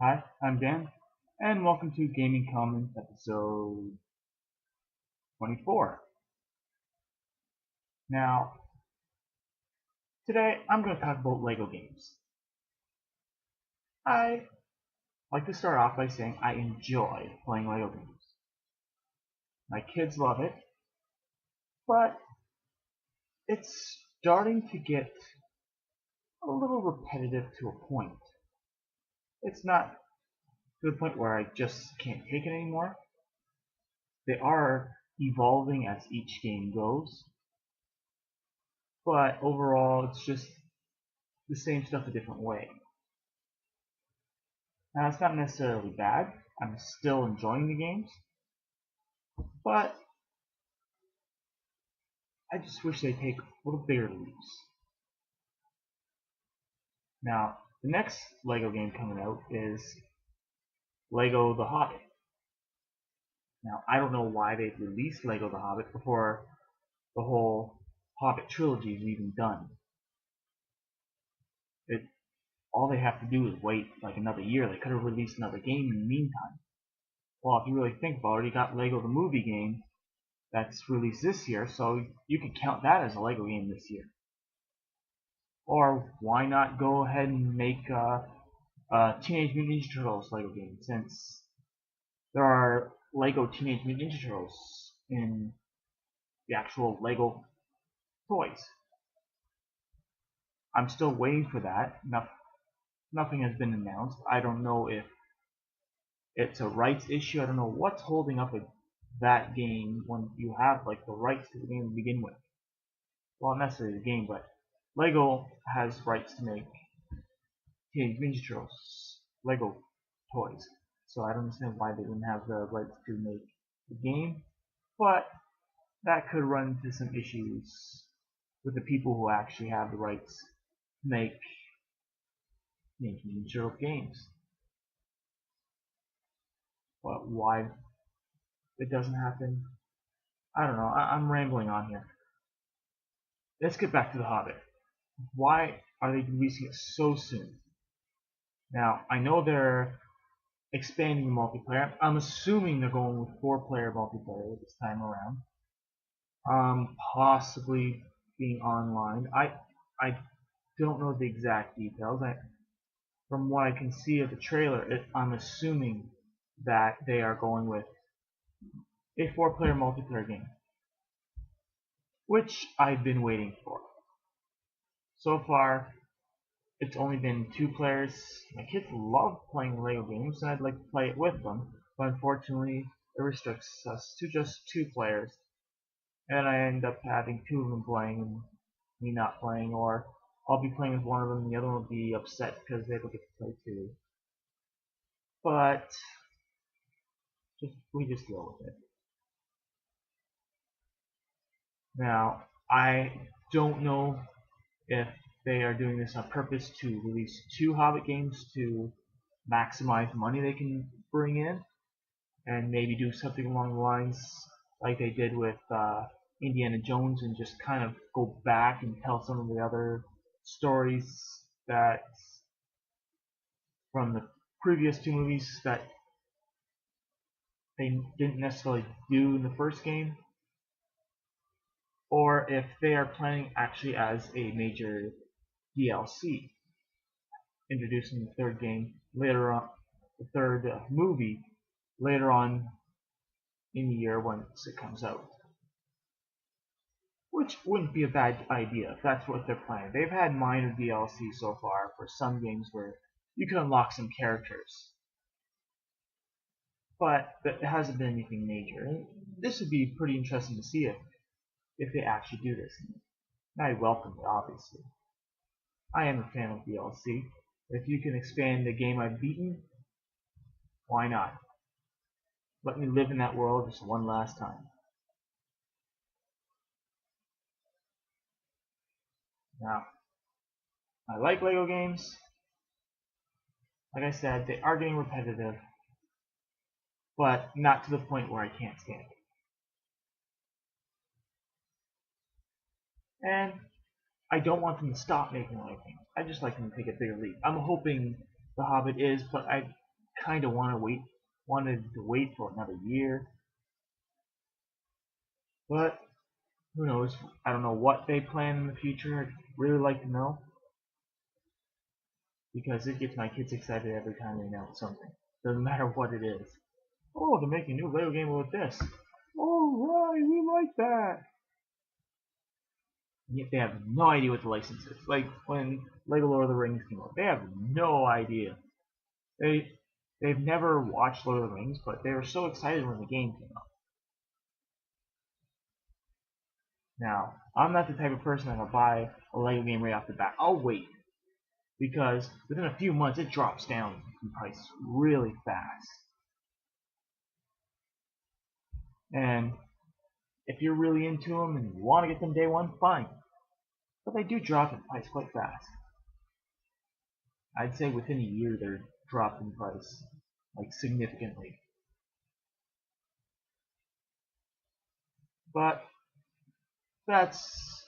Hi, I'm Dan, and welcome to Gaming Commons episode 24. Now, today I'm going to talk about LEGO games. I like to start off by saying I enjoy playing LEGO games. My kids love it, but it's starting to get a little repetitive to a point. It's not to the point where I just can't take it anymore. They are evolving as each game goes, but overall it's just the same stuff a different way. Now, it's not necessarily bad. I'm still enjoying the games, but I just wish they'd take a little bigger leaps. Now, the next LEGO game coming out is LEGO The Hobbit. Now, I don't know why they've released LEGO The Hobbit before the whole Hobbit trilogy is even done. It, all they have to do is wait like another year. They could have released another game in the meantime. Well, if you really think about it, you got LEGO the movie game that's released this year, so you could count that as a LEGO game this year. Or why not go ahead and make Teenage Mutant Ninja Turtles LEGO game, since there are LEGO Teenage Mutant Ninja Turtles in the actual LEGO toys. I'm still waiting for that. Nothing has been announced. I don't know if it's a rights issue. I don't know what's holding up that game when you have like the rights to the game to begin with. Well, not necessarily the game, but LEGO has rights to make Teenage Ninja Turtles Lego toys. So I don't understand why they didn't have the rights to make the game, but that could run into some issues with the people who actually have the rights to make Teenage Ninja Turtles games. But why it doesn't happen, I don't know. I'm rambling on here. Let's get back to The Hobbit. Why are they releasing it so soon? Now, I know they're expanding the multiplayer. I'm assuming they're going with 4-player multiplayer this time around. Possibly being online. I don't know the exact details. From what I can see of the trailer, I'm assuming that they are going with a 4-player multiplayer game, which I've been waiting for. So far, it's only been 2 players. My kids love playing LEGO games, and I'd like to play it with them, but unfortunately, it restricts us to just 2 players, and I end up having 2 of them playing and me not playing, or I'll be playing with one of them and the other one will be upset because they don't get to play too. But we just deal with it. Now, I don't know if they are doing this on purpose to release 2 Hobbit games to maximize money they can bring in, and maybe do something along the lines like they did with Indiana Jones, and just kind of go back and tell some of the other stories that from the previous 2 movies that they didn't necessarily do in the first game, or if they are planning actually as a major DLC, introducing the 3rd game later on, the 3rd movie later on in the year once it comes out. Which wouldn't be a bad idea if that's what they're planning. They've had minor DLC so far for some games where you can unlock some characters, but it hasn't been anything major. And this would be pretty interesting to see if they actually do this. And I welcome it, obviously. I am a fan of DLC. If you can expand the game I've beaten, why not? Let me live in that world just one last time. Now, I like LEGO games. Like I said, they are getting repetitive, but not to the point where I can't stand it. And I don't want them to stop making LEGO games. I just like them to take a bigger leap. I'm hoping The Hobbit is, but kind of wanted to wait for another year, but who knows? I don't know what they plan in the future. I'd really like to know, because it gets my kids excited every time they announce something. Doesn't matter what it is. Oh, they're making a new Lego game with this. Oh, right, we like that. And yet they have no idea what the license is. Like when Lego Lord of the Rings came out, they have no idea. They've never watched Lord of the Rings, but they were so excited when the game came out. Now, I'm not the type of person that'll buy a Lego game right off the bat. I'll wait, because within a few months it drops down in price really fast. And if you're really into them and you want to get them day one, fine. But they do drop in price quite fast. I'd say within a year they're dropped in price, like significantly. But that's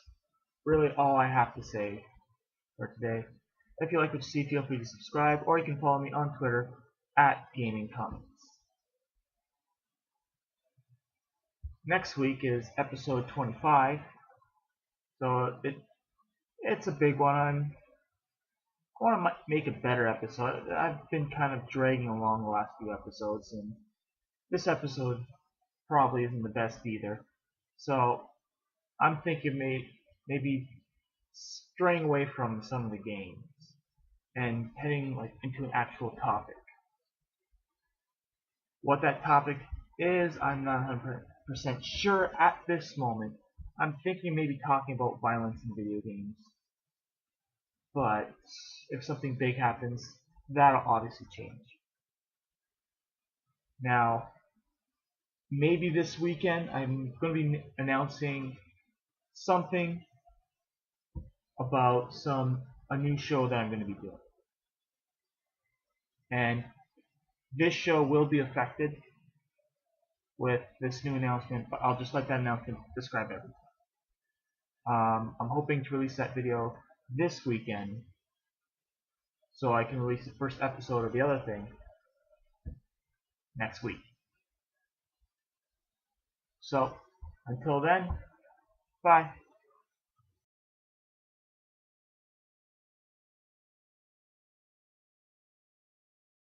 really all I have to say for today. If you like what you see, feel free to subscribe, or you can follow me on Twitter @GamingComics. Next week is episode 25, so it's a big one. I want to make a better episode. I've been kind of dragging along the last few episodes, and this episode probably isn't the best either. So I'm thinking maybe straying away from some of the games and heading into an actual topic. What that topic is, I'm not 100% sure at this moment. I'm thinking maybe talking about violence in video games. But if something big happens, that'll obviously change. Now, maybe this weekend I'm going to be announcing something about a new show that I'm going to be doing. And this show will be affected with this new announcement, but I'll just let that announcement describe everything. I'm hoping to release that video this weekend, so I can release the first episode of the other thing next week. So, until then, bye.